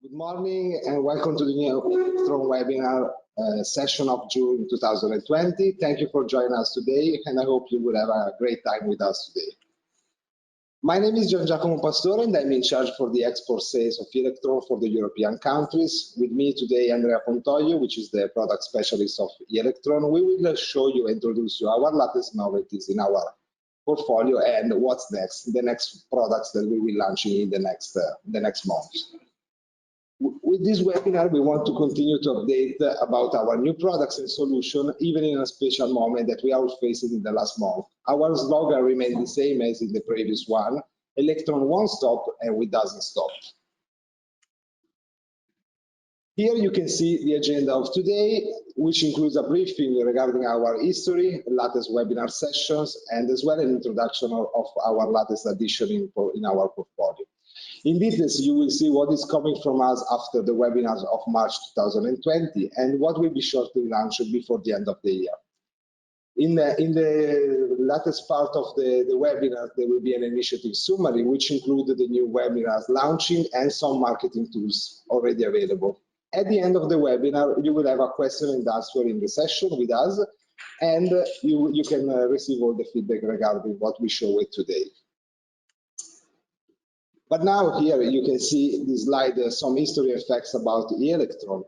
Good morning and welcome to the new Eelectron webinar session of June 2020. Thank you for joining us today and I hope you will have a great time with us today. My name is Giangiacomo Pastore and I'm in charge for the export sales of Eelectron for the European countries. With me today, Andrea Pontoglio, which is the product specialist of Eelectron. We will show you and introduce you our latest novelties in our portfolio and what's next, the next products that we will launch in the next month. With this webinar, we want to continue to update about our new products and solutions, even in a special moment that we are facing in the last month. Our slogan remains the same as in the previous one: Eelectron won't stop and we doesn't stop. Here you can see the agenda of today, which includes a briefing regarding our history, latest webinar sessions, and as well an introduction of our latest addition in our portfolio. In details, you will see what is coming from us after the webinars of March 2020 and what will be shortly launched before the end of the year. In the latest part of the webinar, there will be an initiative summary, which included the new webinars launching and some marketing tools already available. At the end of the webinar, you will have a question and answer in the session with us, and you can receive all the feedback regarding what we show it today. But now here you can see this slide, some history and facts about Eelectron.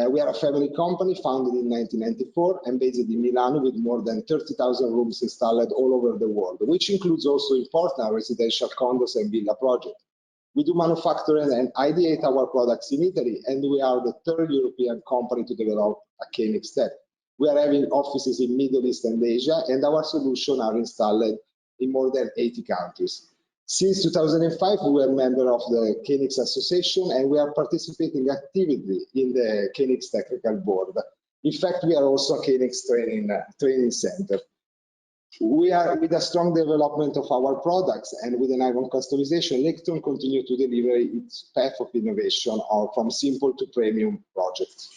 We are a family company founded in 1994 and based in Milan with more than 30,000 rooms installed all over the world, which includes also important residential condos and villa projects. We do manufacturing and ideate our products in Italy, and we are the third European company to develop a KNX tech. We are having offices in Middle East and Asia, and our solutions are installed in more than 80 countries. Since 2005, we are a member of the KNX Association and we are participating actively in the KNX Technical Board. In fact, we are also a KNX training center. We are with a strong development of our products and with an icon customization, Eelectron continue to deliver its path of innovation from simple to premium projects.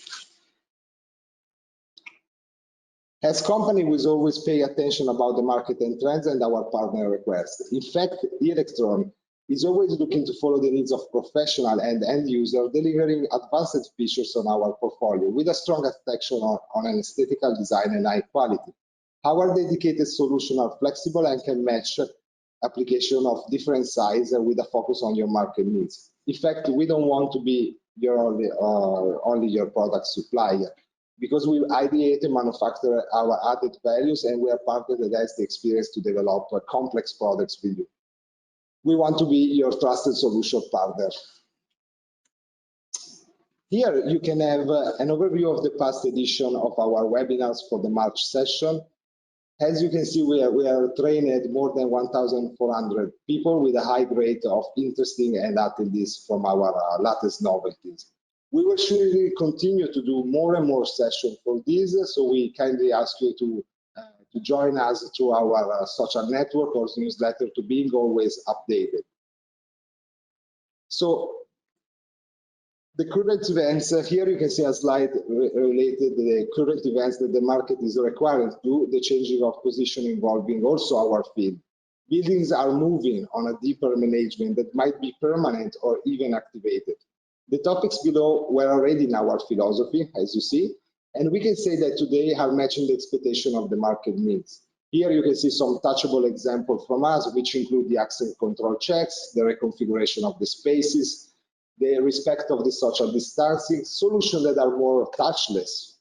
As company, we always pay attention about the market and trends and our partner requests. In fact, Eelectron is always looking to follow the needs of professional and end user, delivering advanced features on our portfolio with a strong attention on an aesthetical design and high quality. Our dedicated solutions are flexible and can match application of different size with a focus on your market needs. In fact, we don't want to be only your product supplier, because we ideate and manufacture our added values and we are partner that has the experience to develop complex products with you. We want to be your trusted solution partner. Here you can have an overview of the past edition of our webinars for the March session. As you can see, we are trained more than 1,400 people with a high rate of interesting and attendees from our latest novelties. We will surely continue to do more and more sessions for this, so we kindly ask you to join us through our social network or newsletter to being always updated. So the current events, here you can see a slide related to the current events that the market is requiring to do, the changing of position involving also our field. Buildings are moving on a deeper management that might be permanent or even activated. The topics below were already in our philosophy, as you see, and we can say that today are matching the expectation of the market needs. Here you can see some touchable examples from us, which include the access control checks, the reconfiguration of the spaces, the respect of the social distancing, solutions that are more touchless,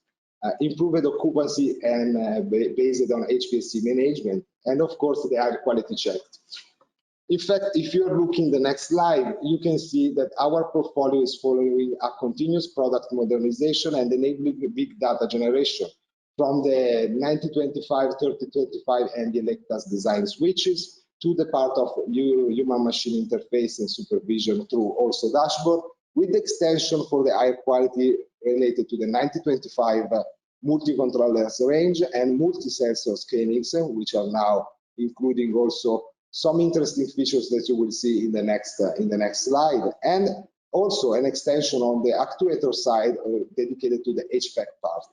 improved occupancy and based on HVAC management, and of course the air quality check. In fact, if you're looking the next slide, you can see that our portfolio is following a continuous product modernization and enabling big data generation from the 9025, 3025 and the Eelectron design switches to the part of human-machine interface and supervision through also dashboard, with the extension for the higher quality related to the 9025 multi-controllers range and multi-sensors KNX, which are now including also some interesting features that you will see in the next slide, and also an extension on the actuator side dedicated to the HVAC part.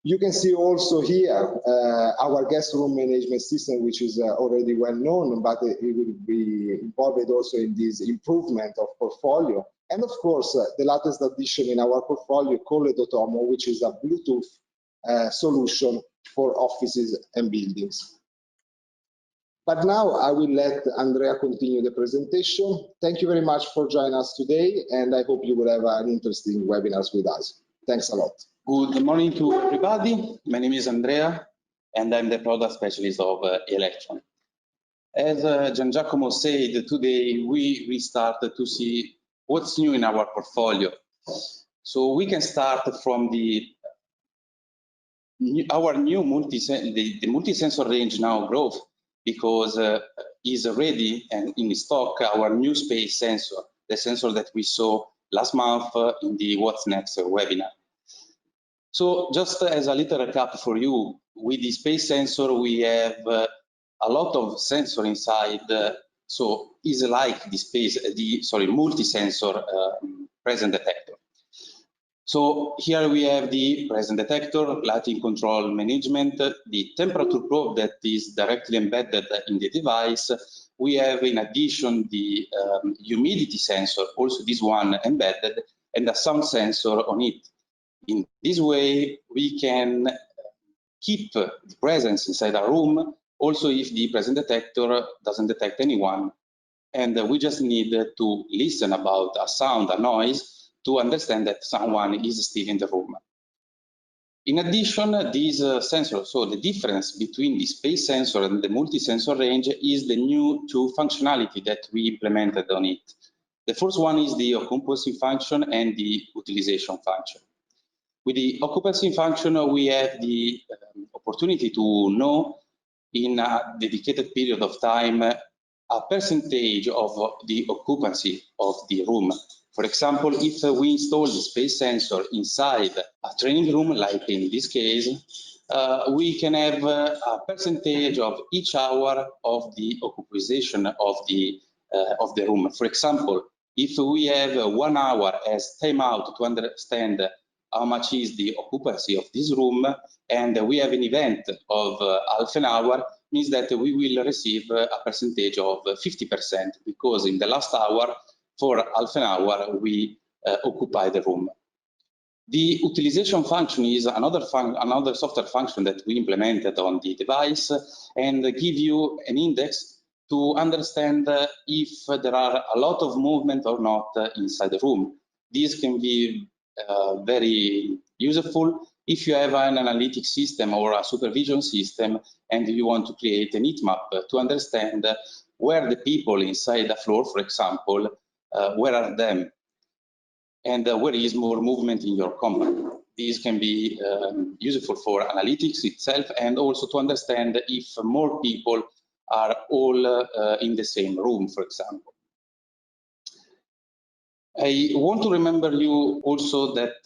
You can see also here our guest room management system, which is already well known, but it will be involved also in this improvement of portfolio And of course, the latest addition in our portfolio, Coil, which is a Bluetooth solution for offices and buildings. But now I will let Andrea continue the presentation. Thank you very much for joining us today, and I hope you will have an interesting webinars with us. Thanks a lot. Good morning to everybody. My name is Andrea, and I'm the product specialist of Eelectron. As Gian Giacomo said, today we started to see what's new in our portfolio. So we can start from our new multi-sensor range now growth, because is ready and in stock our new space sensor, the sensor that we saw last month in the What's Next webinar. So just as a little recap for you, with the space sensor we have a lot of sensor inside, so is like the multi-sensor presence detector. So here we have the presence detector, lighting control management, the temperature probe that is directly embedded in the device. We have in addition the humidity sensor, also this one embedded, and a sound sensor on it. In this way, we can keep the presence inside a room, also if the presence detector doesn't detect anyone. And we just need to listen about a sound, a noise, to understand that someone is still in the room. In addition, these sensors, so the difference between the space sensor and the multi-sensor range is the new two functionality that we implemented on it. The first one is the occupancy function and the utilization function. With the occupancy function, we have the opportunity to know in a dedicated period of time a percentage of the occupancy of the room. For example, if we install the space sensor inside a training room, like in this case, we can have a percentage of each hour of the occupation of the room. For example, if we have 1 hour as timeout to understand how much is the occupancy of this room, and we have an event of half an hour, means that we will receive a percentage of 50%, because in the last hour, for half an hour, we occupy the room. The utilization function is another software function that we implemented on the device, and give you an index to understand if there are a lot of movement or not inside the room. This can be very useful if you have an analytic system or a supervision system and you want to create a heat map to understand where the people inside the floor, for example, where are them, and where is more movement in your company. This can be useful for analytics itself, and also to understand if more people are all in the same room, for example. I want to remember you also that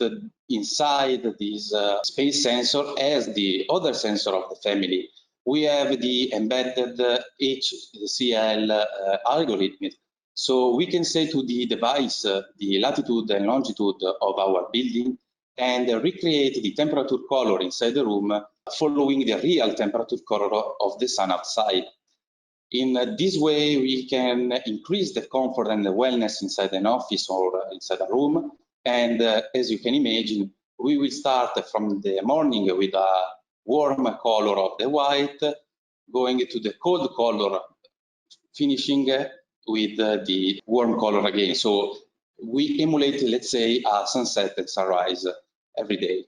inside this space sensor, as the other sensor of the family, we have the embedded HCL algorithm. So we can say to the device the latitude and longitude of our building and recreate the temperature color inside the room following the real temperature color of the sun outside. In this way, we can increase the comfort and the wellness inside an office or inside a room. And as you can imagine, we will start from the morning with a warm color of the white, going to the cold color, finishing with the warm color again. So we emulate, let's say, a sunset and sunrise every day.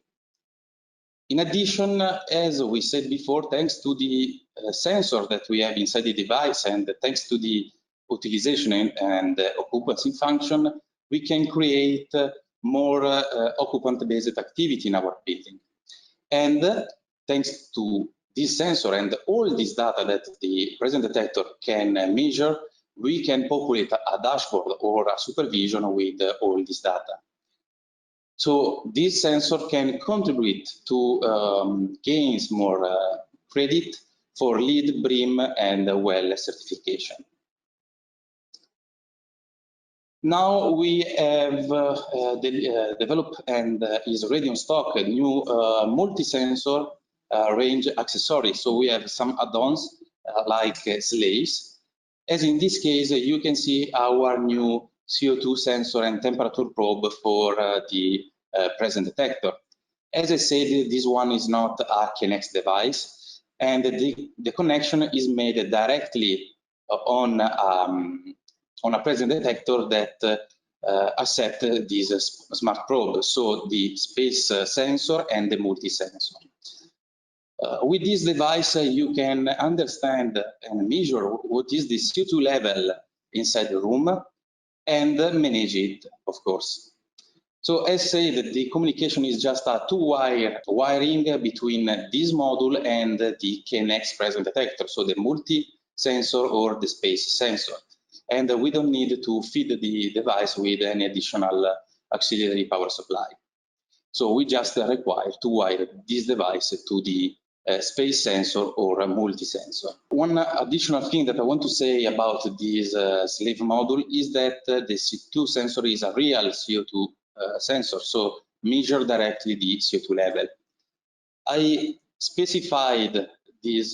In addition, as we said before, thanks to the sensor that we have inside the device and thanks to the utilization and occupancy function, we can create more occupant-based activity in our building. And thanks to this sensor and all this data that the presence detector can measure, we can populate a dashboard or a supervision with all this data. So this sensor can contribute to gains more credit for LEED, BREEAM, and WELL certification. Now we have developed and is already on stock a new multi-sensor range accessories. So we have some add-ons like slaves. As in this case, you can see our new CO2 sensor and temperature probe for the present detector. As I said, this one is not a KNX device, and the connection is made directly on a present detector that accept this smart probe, so the space sensor and the multi-sensor. With this device, you can understand and measure what is the CO2 level inside the room and manage it, of course. So as said, the communication is just a two-wire wiring between this module and the KNX present detector, so the multi-sensor or the space sensor. And we don't need to feed the device with any additional auxiliary power supply. So we just require to wire this device to the space sensor or a multi-sensor. One additional thing that I want to say about this slave module is that the CO2 sensor is a real CO2 sensor, so measure directly the CO2 level. I specified these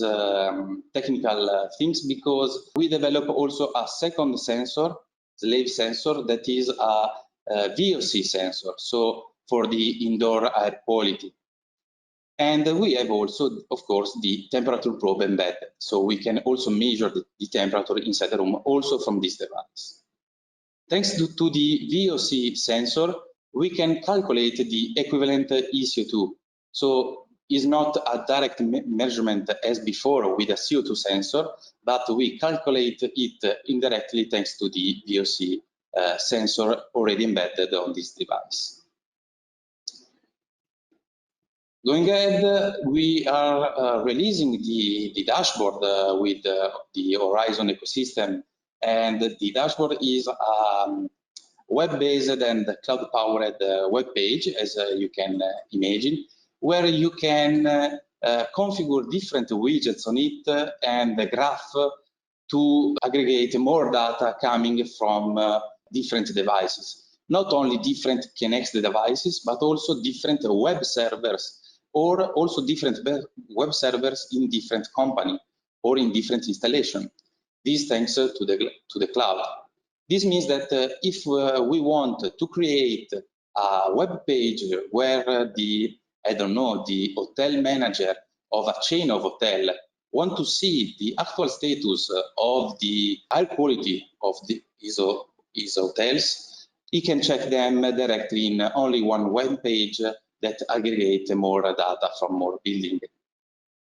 technical things because we develop also a second sensor, slave sensor, that is a VOC sensor, so for the indoor air quality. And we have also, of course, the temperature probe embedded, so we can also measure the temperature inside the room also from this device. Thanks to the VOC sensor, we can calculate the equivalent ECO2. So it's not a direct measurement as before with a CO2 sensor, but we calculate it indirectly thanks to the VOC sensor already embedded on this device. Going ahead, we are releasing the dashboard with the Horizon ecosystem, and the dashboard is web-based and cloud-powered web page, as you can imagine, where you can configure different widgets on it and the graph to aggregate more data coming from different devices. Not only different KNX devices, but also different web servers, or also different web servers in different company or in different installation. This thanks to the cloud. This means that if we want to create a web page where the hotel manager of a chain of hotel want to see the actual status of the air quality of his hotels, he can check them directly in only one web page that aggregate more data from more buildings.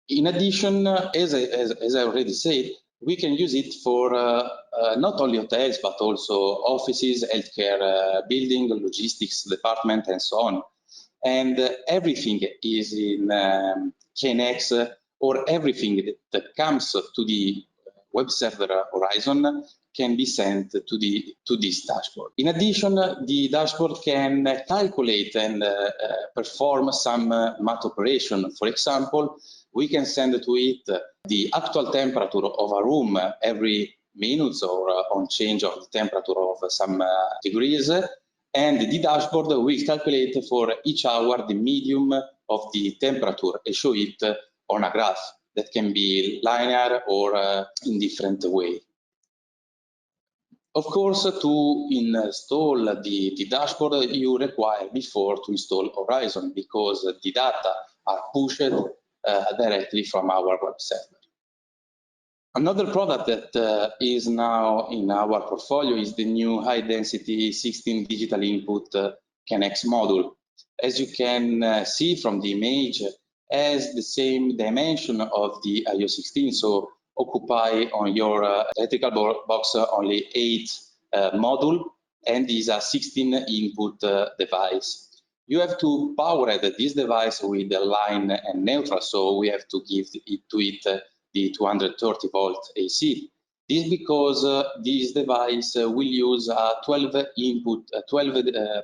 In addition, as I already said, we can use it for not only hotels, but also offices, healthcare building, logistics department, and so on. And everything is in KNX, or everything that comes to the web server Horizon can be sent to this dashboard. In addition, the dashboard can calculate and perform some math operation. For example, we can send to it the actual temperature of a room every minutes or on change of the temperature of some degrees, and the dashboard will calculate for each hour the medium of the temperature and show it on a graph that can be linear or in different way. Of course, to install the dashboard, you require before to install Horizon, because the data are pushed directly from our web server. Another product that is now in our portfolio is the new high-density 16 digital input KNX module. As you can see from the image, has the same dimension of the IO16, so occupy on your electrical box only 8 module, and is a 16 input device. You have to power this device with the line and neutral, so we have to give it the 230 volt AC. This because this device will use a 12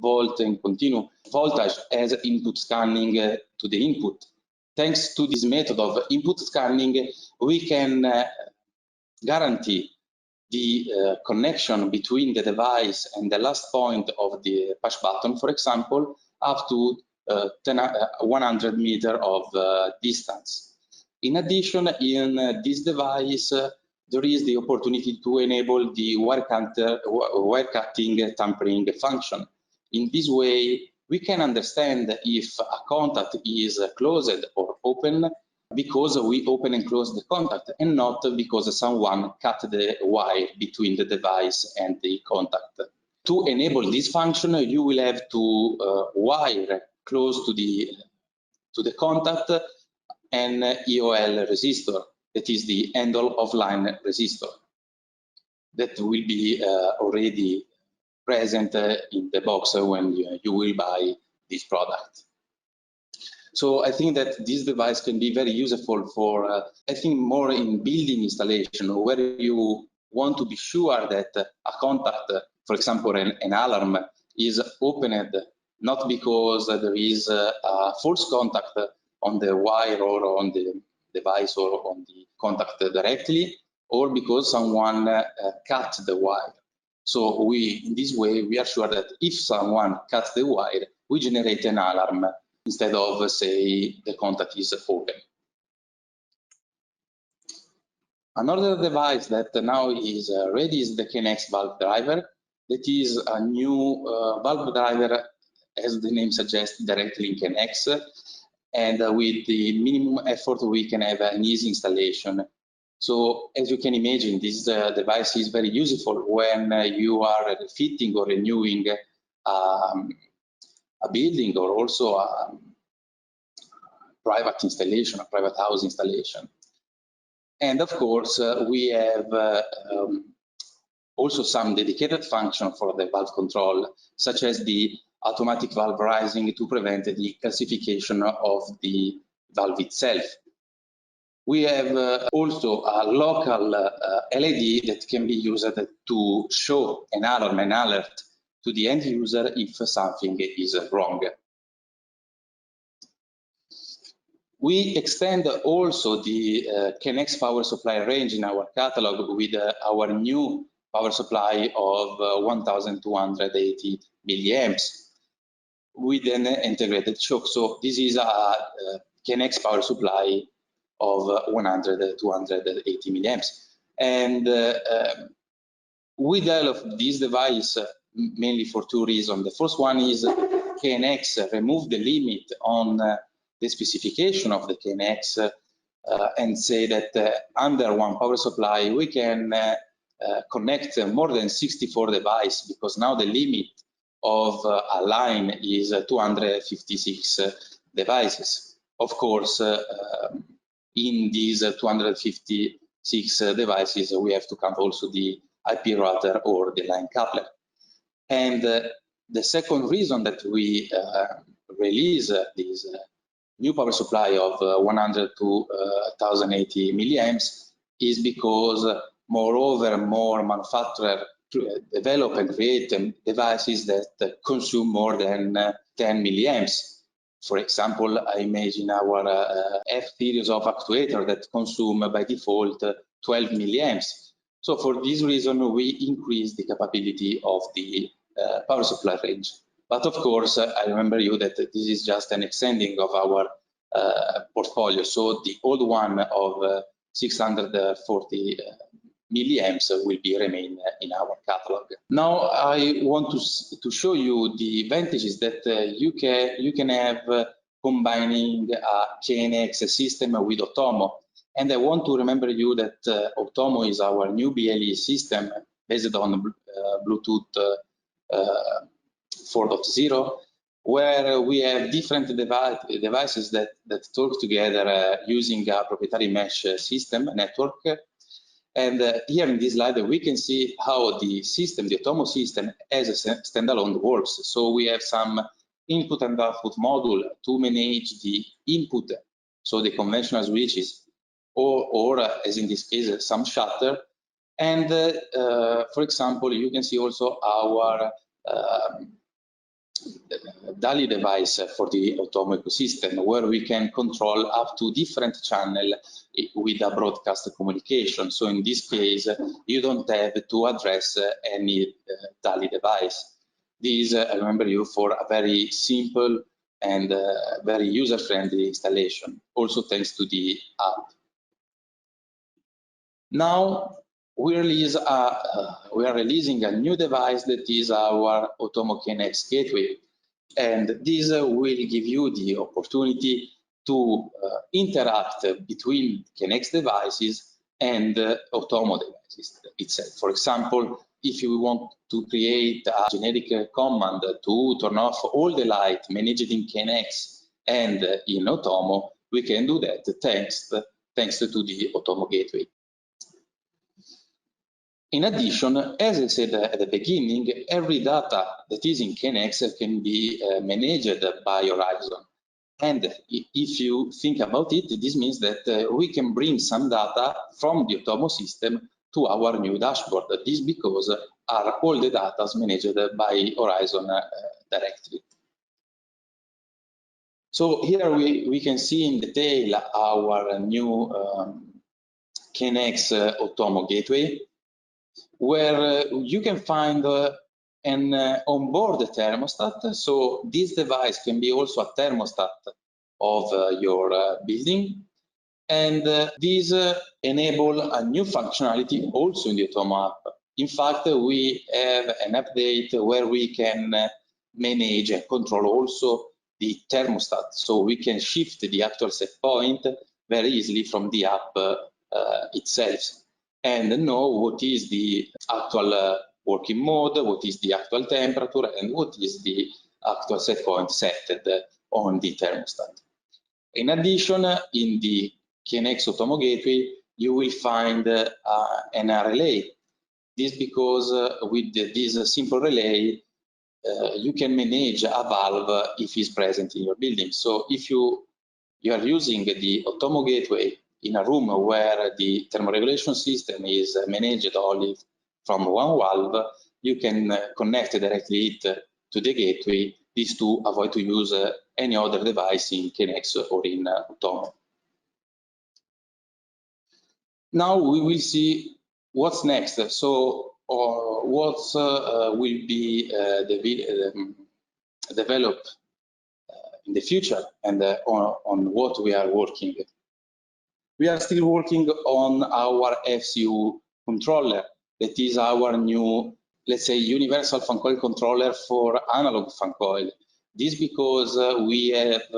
volt in continuous voltage as input scanning to the input. Thanks to this method of input scanning, we can guarantee the connection between the device and the last point of the push button, for example, up to 100 meters of distance. In addition, in this device, there is the opportunity to enable the wire cutting tampering function. In this way, we can understand if a contact is closed or open because we open and close the contact, and not because someone cut the wire between the device and the contact. To enable this function, you will have to wire close to the contact an EOL resistor, that is the end-of-line resistor, that will be already present in the box when you will buy this product. So I think that this device can be very useful for, I think, more in building installation, where you want to be sure that a contact, for example, an alarm, is opened not because there is a false contact on the wire or on the device or on the contact directly, or because someone cut the wire. So in this way, we are sure that if someone cuts the wire, we generate an alarm instead of, say, the contact is open. Another device that now is ready is the KNX valve driver. That is a new valve driver, as the name suggests, directly in KNX. And with the minimum effort, we can have an easy installation. So as you can imagine, this device is very useful when you are refitting or renewing a building, or also a private installation, a private house installation. And of course, we have also some dedicated function for the valve control, such as the automatic valve rising to prevent the calcification of the valve itself. We have also a local LED that can be used to show an alarm, an alert to the end user if something is wrong. We extend also the KNX Power Supply range in our catalog with our new power supply of 1280 milliamps with an integrated shock. So this is a KNX Power Supply of 280 milliamps. And we developed this device mainly for two reasons. The first one is KNX removed the limit on the specification of the KNX and say that under one power supply we can connect more than 64 devices, because now the limit of a line is 256 devices. Of course, in these 256 devices, we have to count also the IP router or the line coupler. And the second reason that we release this new power supply of 100 to 1080 milliamps is because, moreover, more manufacturers develop and create devices that consume more than 10 milliamps. For example, I imagine our F series of actuator that consume by default 12 milliamps. So for this reason, we increase the capability of the power supply range. But of course, I remember you that this is just an extending of our portfolio. So the old one of 640 milliamps will be remain in our catalog. Now I want to show you the advantages that you can have combining a KNX system with Otomo. And I want to remember you that Otomo is our new BLE system based on Bluetooth 4.0, where we have different devices that talk together using a proprietary mesh system network. And here in this slide, we can see how the system, the Otomo system, as a standalone works. So we have some input and output module to manage the input, so the conventional switches, or as in this case, some shutter. And for example, you can see also our DALI device for the Otomo ecosystem, where we can control up to different channels with a broadcast communication. So in this case, you don't have to address any DALI device. This, I remember you, for a very simple and very user-friendly installation, also thanks to the app. Now, we are releasing a new device that is our Otomo KNX gateway, and this will give you the opportunity to interact between KNX devices and Otomo devices itself. For example, if you want to create a generic command to turn off all the light managed in KNX and in Otomo, we can do that thanks to the Otomo gateway. In addition, as I said at the beginning, every data that is in KNX can be managed by Horizon. And if you think about it, this means that we can bring some data from the Otomo system to our new dashboard. This because are all the data managed by Horizon directly. So here we can see in detail our new KNX Otomo gateway, where you can find an onboard thermostat. So this device can be also a thermostat of your building. And these enable a new functionality also in the Otomo app. In fact, we have an update where we can manage and control also the thermostat. So we can shift the actual set point very easily from the app itself, and know what is the actual working mode, what is the actual temperature, and what is the actual set point set on the thermostat. In addition, in the KNX Otomo gateway, you will find an relay. This because with this simple relay, you can manage a valve if it's present in your building. So if you are using the Otomo gateway in a room where the thermoregulation system is managed only from one valve, you can connect directly it to the gateway, this to avoid to use any other device in KNX or in Otomo. Now we will see what's next. So what will be developed in the future, and on what we are working. We are still working on our FCU controller. That is our new, let's say, universal fan coil controller for analog fan coil. This because we have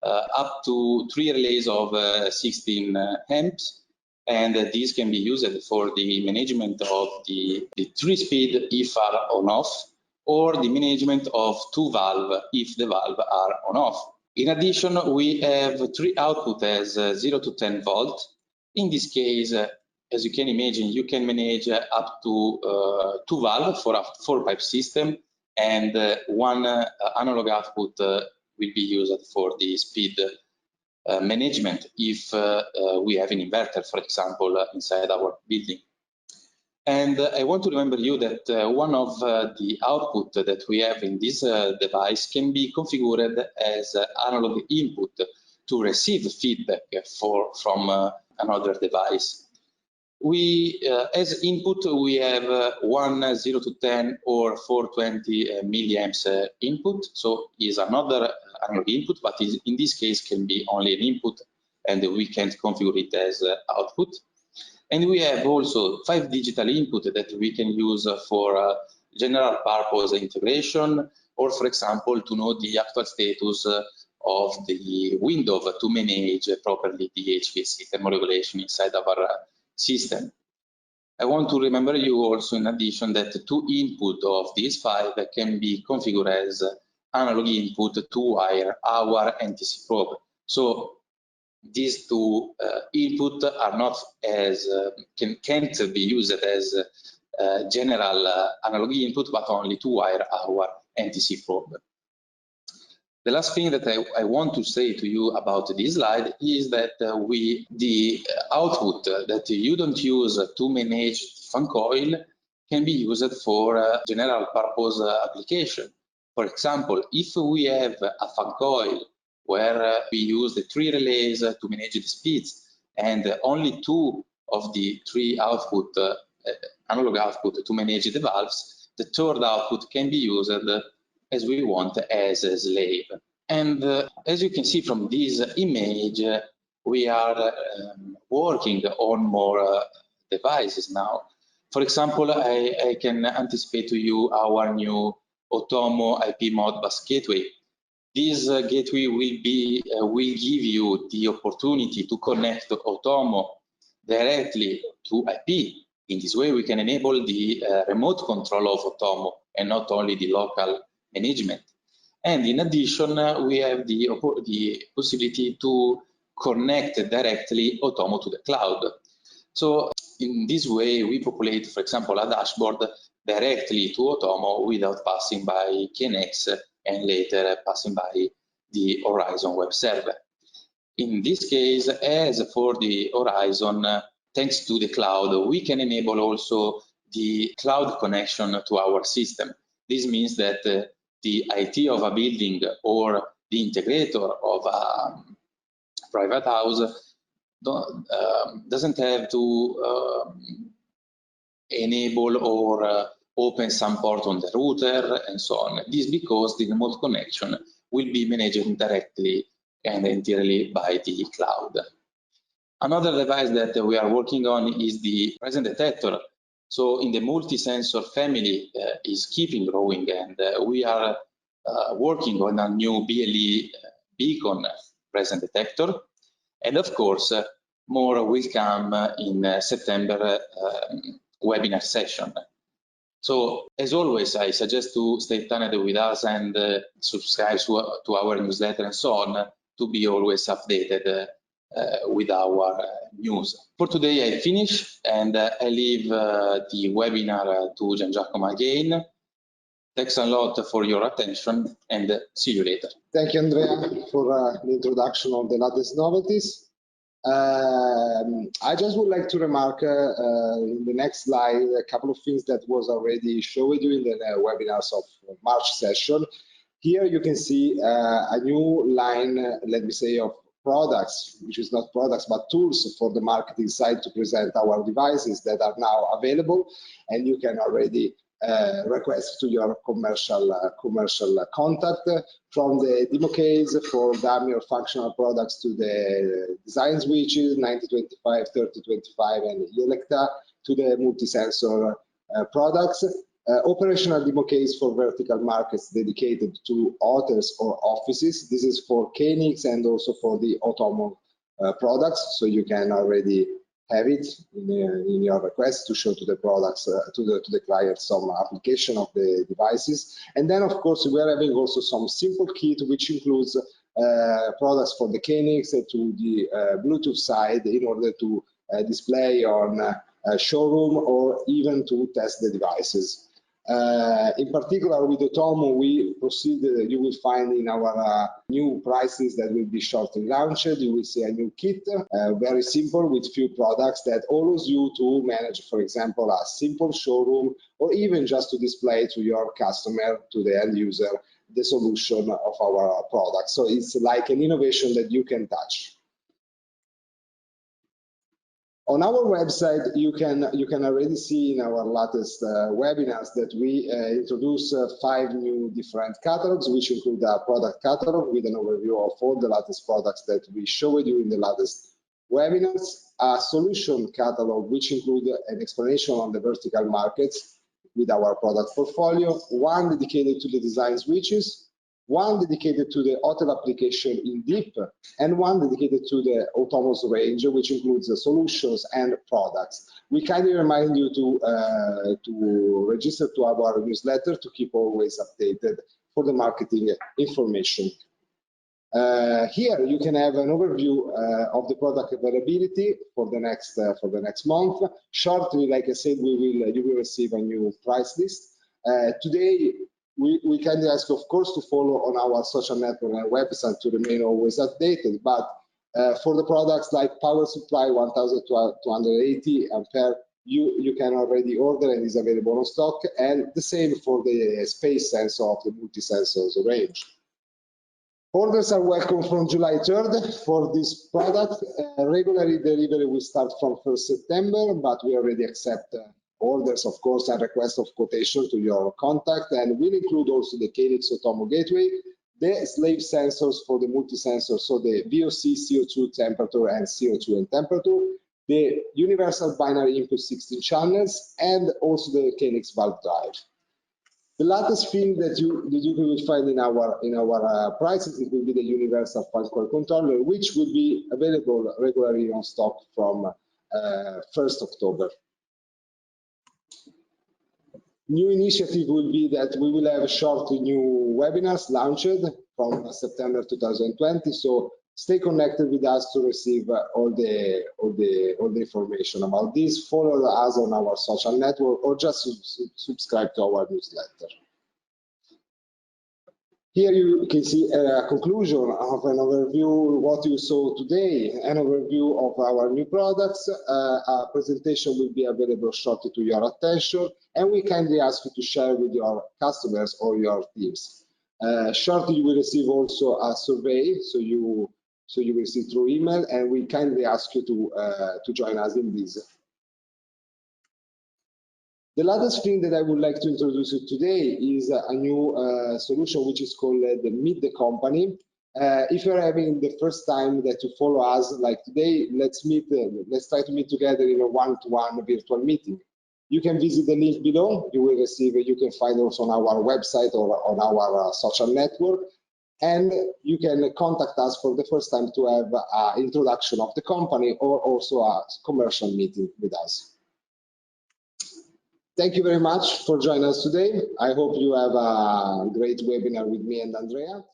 up to 3 relays of 16 amps, and this can be used for the management of the 3-speed if are on off, or the management of 2 valve if the valve are on off. In addition, we have 3 output as 0 to 10 volt. In this case, as you can imagine, you can manage up to 2 valve for a 4-pipe system, and 1 analog output will be used for the speed management if we have an inverter, for example, inside our building. And I want to remember you that one of the output that we have in this device can be configured as analog input to receive feedback from another device. We, as input, we have 1 0 to 10 or 420 milliamps input. So is another analog input, but in this case can be only an input, and we can't configure it as output. And we have also 5 digital input that we can use for general purpose integration, or for example, to know the actual status of the window to manage properly the HVAC thermoregulation inside our system. I want to remember you also in addition that 2 input of these 5 can be configured as analog input to wire our NTC probe. So these 2 input are not as can't be used as general analog input, but only to wire our NTC probe. The last thing that I want to say to you about this slide is that the output that you don't use to manage fan coil can be used for general purpose application. For example, if we have a fan coil where we use the 3 relays to manage the speeds, and only 2 of the 3 output, analog output to manage the valves, the 3rd output can be used as we want as a slave. And as you can see from this image, we are working on more devices now. For example, I can anticipate to you our new Otomo IP Modbus gateway. This gateway will give you the opportunity to connect Otomo directly to IP. In this way, we can enable the remote control of Otomo and not only the local management. And in addition, we have the possibility to connect directly Otomo to the cloud. So in this way, we populate, for example, a dashboard directly to Otomo without passing by KNX and later passing by the Horizon web server. In this case, as for the Horizon, thanks to the cloud, we can enable also the cloud connection to our system. This means that the IT of a building or the integrator of a private house doesn't have to enable or open some port on the router and so on. This because the remote connection will be managed directly and entirely by the cloud. Another device that we are working on is the presence detector. So in the multi-sensor family is keeping growing, and we are working on a new BLE beacon presence detector. And of course, more will come in September webinar session. So as always, I suggest to stay tuned with us and subscribe to our newsletter and so on to be always updated with our news. For today, I finish and I leave the webinar to Giangiacomo again. Thanks a lot for your attention and see you later. Thank you, Andrea, for the introduction of the latest novelties. I just would like to remark in the next slide a couple of things that was already shown you in the webinars of March session. Here you can see a new line, let me say, of products, which is not products but tools for the marketing side to present our devices that are now available, and you can already request to your commercial contact, from the demo case for dummy or functional products to the design switches 9025, 3025 and Eelectron, to the multi-sensor products. Operational demo case for vertical markets dedicated to hotels or offices. This is for KNX and also for the Otomo products, so you can already have it in your request to show to the products, to the client, some application of the devices. And then, of course, we are having also some simple kit, which includes products for the KNX to the Bluetooth side in order to display on a showroom or even to test the devices. In particular, with Otomo, we proceed, you will find in our new prices that will be shortly launched, you will see a new kit, very simple with few products that allows you to manage, for example, a simple showroom or even just to display to your customer, to the end user, the solution of our product. So it's like an innovation that you can touch. On our website, you can already see in our latest webinars that we introduce 5 new different catalogs, which include a product catalog with an overview of all the latest products that we showed you in the latest webinars, a solution catalog, which include an explanation on the vertical markets with our product portfolio, one dedicated to the design switches, one dedicated to the hotel application in deep, and one dedicated to the Otomo's range, which includes the solutions and products. We kindly remind you to register to our newsletter to keep always updated for the marketing information. Here you can have an overview of the product availability for the next month. Shortly, like I said, you will receive a new price list. Today, we kindly ask, of course, to follow on our social network and website to remain always updated. But for the products like Power Supply 1280 ampere, you can already order and is available on stock, and the same for the space sensor of the multi-sensors range. Orders are welcome from July 3rd for this product. Regularly delivery will start from 1st September, but we already accept orders, of course, and request of quotation to your contact, and will include also the KNX Otomo gateway, the slave sensors for the multi-sensor, so the VOC, CO2 temperature, and CO2 and temperature, the universal binary input 16 channels, and also the KNX valve drive. The latest thing that you will find in our prices, it will be the universal fine coil controller, which will be available regularly on stock from 1st October. New initiative will be that we will have short new webinars launched from September 2020. So stay connected with us to receive all the information about this. Follow us on our social network or just subscribe to our newsletter. Here you can see a conclusion of an overview of what you saw today, an overview of our new products. A presentation will be available shortly to your attention, and we kindly ask you to share with your customers or your teams. Shortly you will receive also a survey, so you will receive through email, and we kindly ask you to join us in this. The latest thing that I would like to introduce you today is a new solution which is called the Meet the Company. If you're having the first time that you follow us, like today, let's try to meet together in a one-to-one virtual meeting. You can visit the link below. You will receive. You can find also on our website or on our social network, and you can contact us for the first time to have an introduction of the company or also a commercial meeting with us. Thank you very much for joining us today. I hope you have a great webinar with me and Andrea.